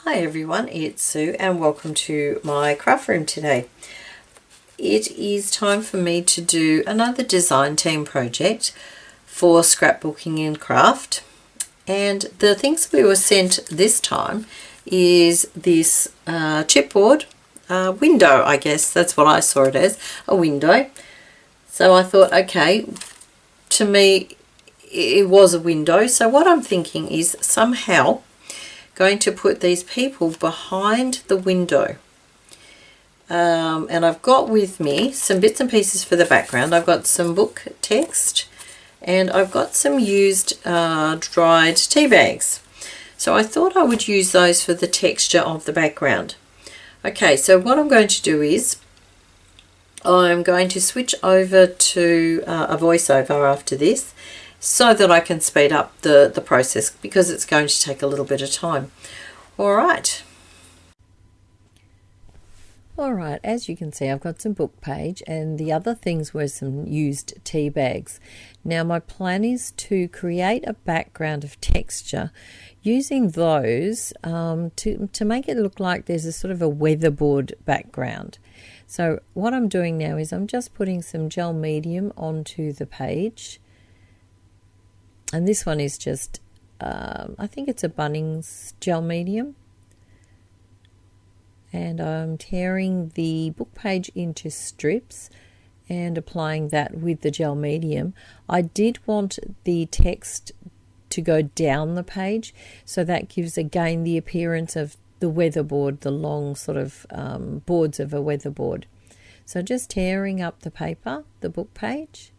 Hi everyone, it's Sue and welcome to my craft room today. It is time for me to do another design team project for Scrapbooking and the things we were sent this time is this chipboard window. I guess that's what I saw it as, a window. So I thought, okay, to me it was a window, so what I'm thinking is somehow going to put these people behind the window. And I've got with me some bits and pieces for the background. I've got some book text and I've got some used dried tea bags. So I thought I would use those for the texture of the background. Okay, so what I'm going to do is I'm going to switch over to a voiceover after this, so that I can speed up the process because it's going to take a little bit of time. Alright, as you can see, I've got some book page and the other things were some used tea bags. Now my plan is to create a background of texture using those to make it look like there's a sort of a weatherboard background. So what I'm doing now is I'm just putting some gel medium onto the page. And this one is just, I think it's a Bunnings gel medium. And I'm tearing the book page into strips and applying that with the gel medium. I did want the text to go down the page, so that gives again the appearance of the weatherboard, the long sort of boards of a weatherboard. So just tearing up the paper, the book page.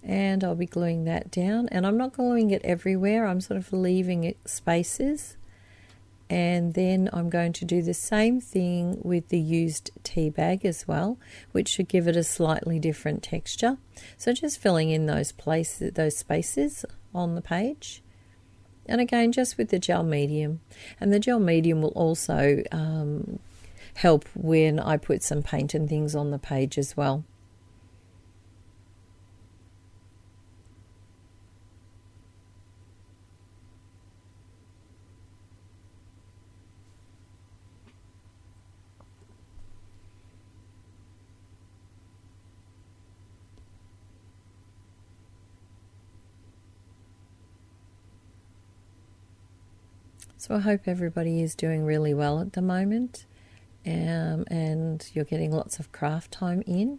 And I'll be gluing that down, and I'm not gluing it everywhere, I'm sort of leaving it spaces. And then I'm going to do the same thing with the used tea bag as well, which should give it a slightly different texture. So just filling in those places, those spaces on the page, and again just with the gel medium. And the gel medium will also help when I put some paint and things on the page as well. So I hope everybody is doing really well at the moment, and you're getting lots of craft time in.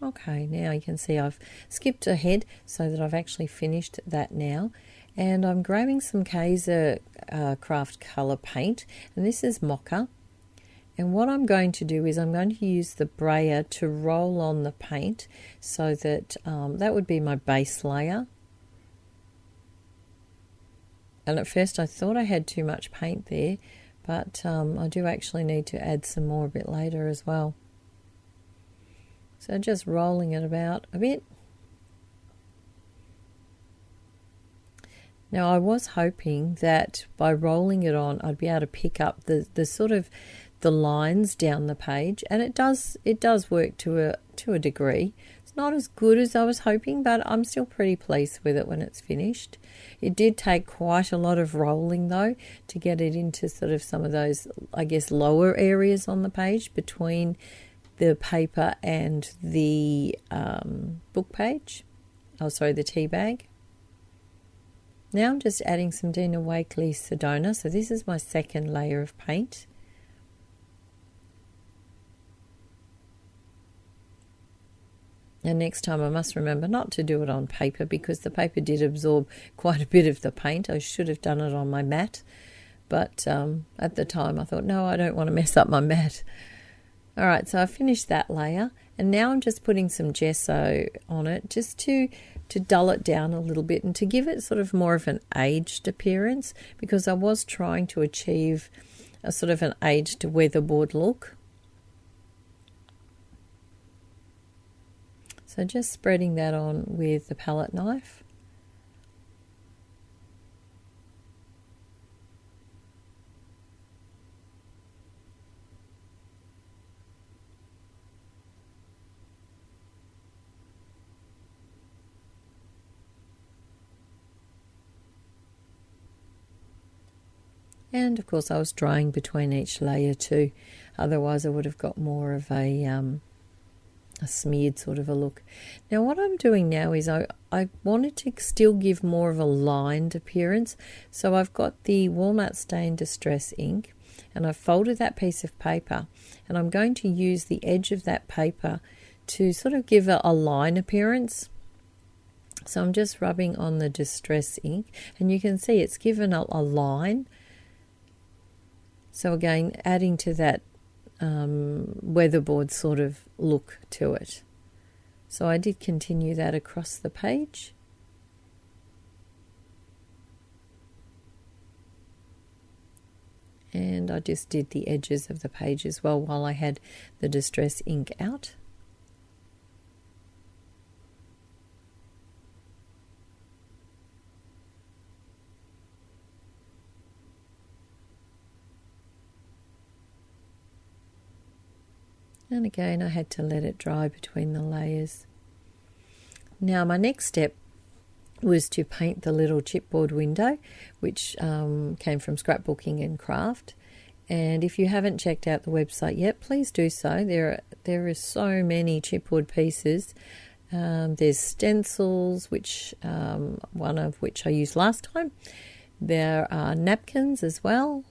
Okay, now you can see I've skipped ahead so that I've actually finished that now. And I'm grabbing some Kaiser craft colour paint, and this is Mocha. And what I'm going to do is I'm going to use the brayer to roll on the paint so that that would be my base layer. And at first I thought I had too much paint there, but I do actually need to add some more a bit later as well. So just rolling it about a bit. Now I was hoping that by rolling it on I'd be able to pick up the sort of the lines down the page, and it does work to a degree. It's not as good as I was hoping, but I'm still pretty pleased with it when it's finished. It did take quite a lot of rolling though to get it into sort of some of those, I guess, lower areas on the page between the paper and the book page. Oh, sorry, the tea bag. Now I'm just adding some Dina Wakley Sedona. So this is my second layer of paint. And next time I must remember not to do it on paper, because the paper did absorb quite a bit of the paint. I should have done it on my mat. But at the time I thought, no, I don't want to mess up my mat. All right, so I finished that layer. And now I'm just putting some gesso on it just to dull it down a little bit and to give it sort of more of an aged appearance, because I was trying to achieve a sort of an aged weatherboard look. So just spreading that on with the palette knife. And of course I was drying between each layer too, otherwise I would have got more of a smeared sort of a look. Now what I'm doing now is I wanted to still give more of a lined appearance, so I've got the walnut stain distress ink and I've folded that piece of paper, and I'm going to use the edge of that paper to sort of give a line appearance. So I'm just rubbing on the distress ink, and you can see it's given a line. So again, adding to that weatherboard sort of look to it. So I did continue that across the page. And I just did the edges of the page as well while I had the distress ink out. And again, I had to let it dry between the layers. Now my next step was to paint the little chipboard window, which came from Scrapbooking and if you haven't checked out the website yet, please do so. There are so many chipboard pieces. There's stencils, which one of which I used last time. There are napkins as well.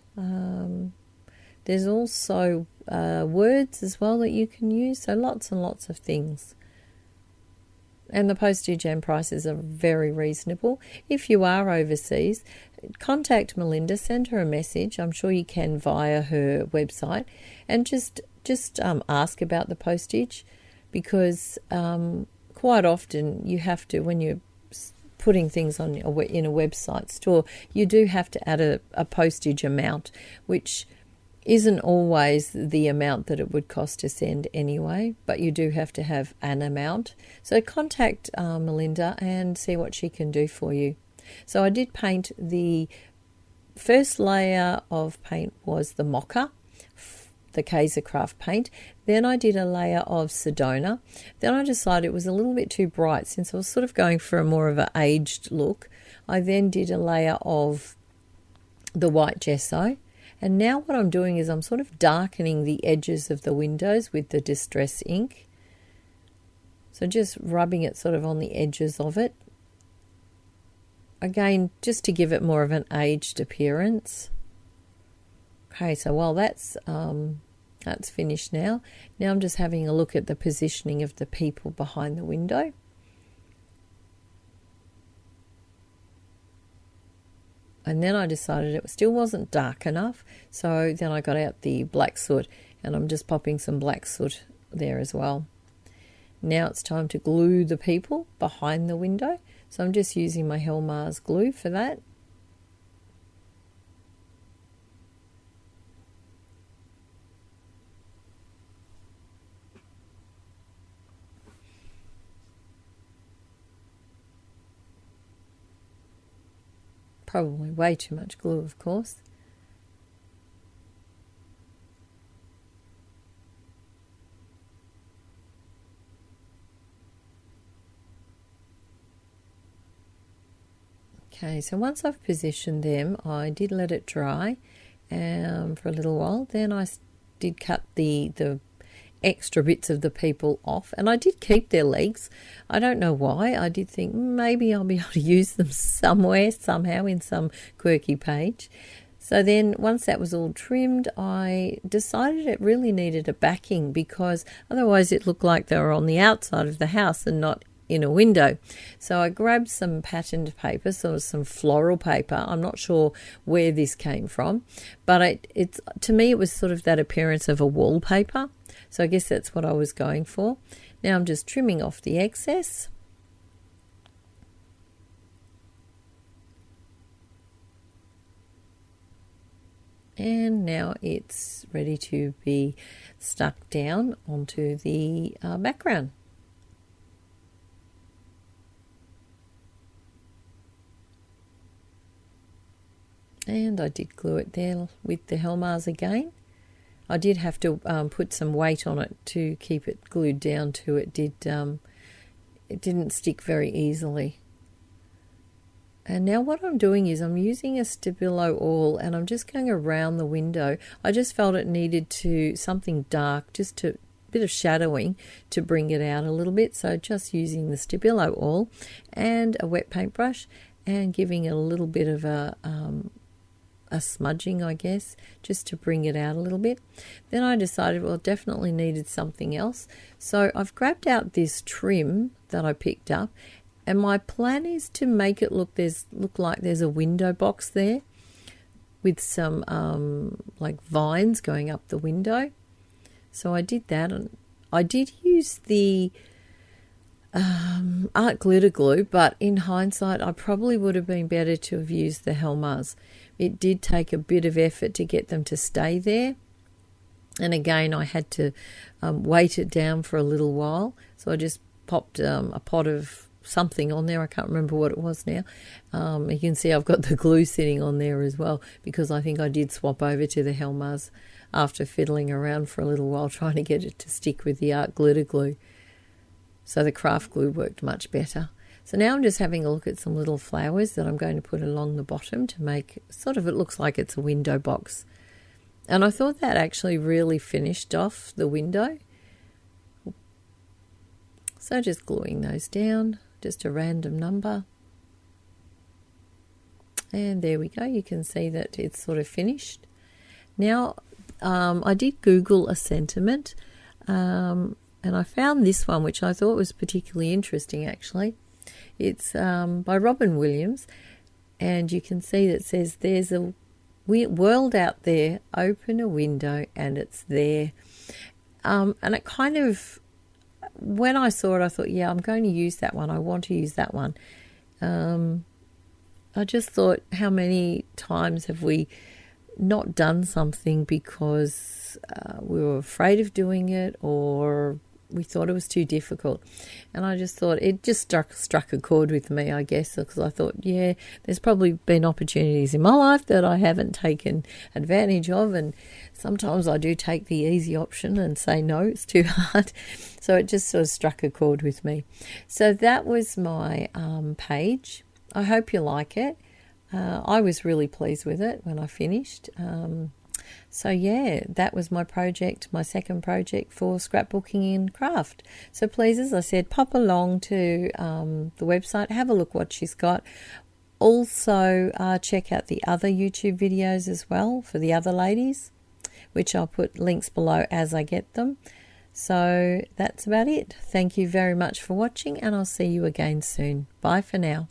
There's also words as well that you can use, so lots and lots of things. And the postage and prices are very reasonable. If you are overseas, contact Melinda, send her a message. I'm sure you can via her website, and just ask about the postage, because quite often you have to, when you're putting things on in a website store, you do have to add a postage amount, which isn't always the amount that it would cost to send anyway, but you do have to have an amount. So contact Melinda and see what she can do for you. So I did paint, the first layer of paint was the mocha, the Kaisercraft paint. Then I did a layer of Sedona. Then I decided it was a little bit too bright, since I was sort of going for a more of an aged look. I then did a layer of the white gesso. And now what I'm doing is I'm sort of darkening the edges of the windows with the distress ink. So just rubbing it sort of on the edges of it. Again, just to give it more of an aged appearance. Okay, so while that's finished now I'm just having a look at the positioning of the people behind the window. And then I decided it still wasn't dark enough, so then I got out the black soot, and I'm just popping some black soot there as well. Now it's time to glue the people behind the window, so I'm just using my Helmars glue for that. Probably way too much glue, of course. Okay, so once I've positioned them, I did let it dry for a little while. Then I did cut the extra bits of the people off, and I did keep their legs. I don't know why. I did think maybe I'll be able to use them somewhere, somehow, in some quirky page. So then once that was all trimmed, I decided it really needed a backing, because otherwise it looked like they were on the outside of the house and not in a window. So I grabbed some patterned paper, so some floral paper. I'm not sure where this came from, but it's to me it was sort of that appearance of a wallpaper. So I guess that's what I was going for. Now I'm just trimming off the excess. And now it's ready to be stuck down onto the background. And I did glue it there with the Helmars again. I did have to put some weight on it to keep it glued down to it. It didn't stick very easily. And now what I'm doing is I'm using a Stabilo oil and I'm just going around the window. I just felt it needed to something dark, just to bit of shadowing to bring it out a little bit. So just using the Stabilo oil and a wet paintbrush and giving it a little bit of a smudging, I guess, just to bring it out a little bit. Then I decided, well, definitely needed something else. So I've grabbed out this trim that I picked up, and my plan is to make it look like there's a window box there with some like vines going up the window. So I did that, and I did use the art glitter glue, but in hindsight I probably would have been better to have used the Helmars. It did take a bit of effort to get them to stay there, and again I had to weight it down for a little while. So I just popped a pot of something on there. I can't remember what it was now. You can see I've got the glue sitting on there as well, because I think I did swap over to the Helmars after fiddling around for a little while trying to get it to stick with the art glitter glue. So the craft glue worked much better. So now I'm just having a look at some little flowers that I'm going to put along the bottom to make sort of, it looks like it's a window box. And I thought that actually really finished off the window. So just gluing those down, just a random number. And there we go. You can see that it's sort of finished. Now, I did Google a sentiment, and I found this one, which I thought was particularly interesting, actually. It's by Robin Williams, and you can see that it says, "There's a world out there, open a window and it's there." And it kind of, when I saw it, I thought, yeah, I'm going to use that one. I want to use that one. I just thought, how many times have we not done something because we were afraid of doing it, or we thought it was too difficult? And I just thought it just struck a chord with me, I guess, because I thought, yeah, there's probably been opportunities in my life that I haven't taken advantage of, and sometimes I do take the easy option and say, no, it's too hard. So it just sort of struck a chord with me. So that was my page. I hope you like it. I was really pleased with it when I finished. So yeah, that was my project, my second project for Scrapbooking in Craft. So please, as I said, pop along to the website, have a look what she's got. Also check out the other YouTube videos as well for the other ladies, which I'll put links below as I get them. So that's about it. Thank you very much for watching, and I'll see you again soon. Bye for now.